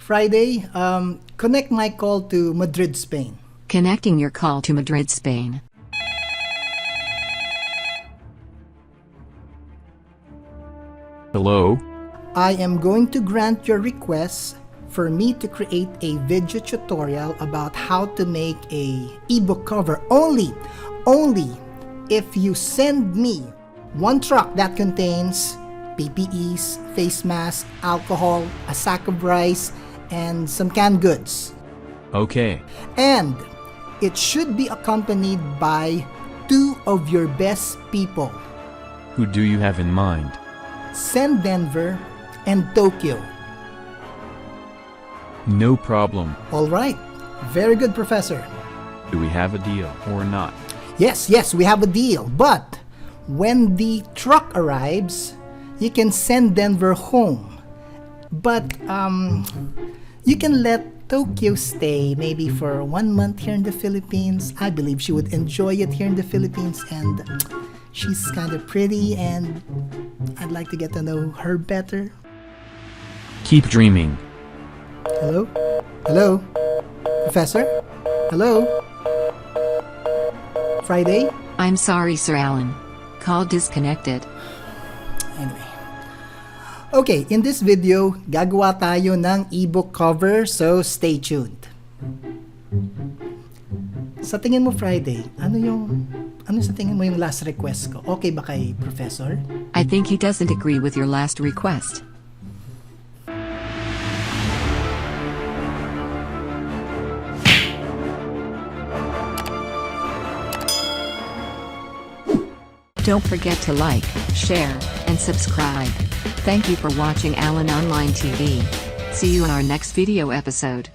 Friday, connect my call to Madrid, Spain. Connecting your call to Madrid, Spain. Hello? I am going to grant your request for me to create a video tutorial about how to make a ebook cover only if you send me one truck that contains PPEs, face mask, alcohol, a sack of rice, and some canned goods. Okay. And it should be accompanied by 2 of your best people. Who do you have in mind? Send Denver and Tokyo. No problem. All right. Very good, Professor. Do we have a deal or not? Yes, we have a deal. But when the truck arrives, you can send Denver home. But you can let Tokyo stay maybe for 1 month here in the Philippines. I believe she would enjoy it here in the Philippines, and she's kind of pretty, and I'd like to get to know her better. Keep dreaming. Hello? Hello? Professor? Hello? Friday? I'm sorry, Sir Allen. Call disconnected. Anyway. Okay, in this video, gagawa tayo ng ebook cover, so stay tuned. Sa tingin mo, Friday, ano sa tingin mo yung last request ko? Okay ba kay Professor? I think he doesn't agree with your last request. Don't forget to like, share, and subscribe. Thank you for watching Allen Online TV. See you in our next video episode.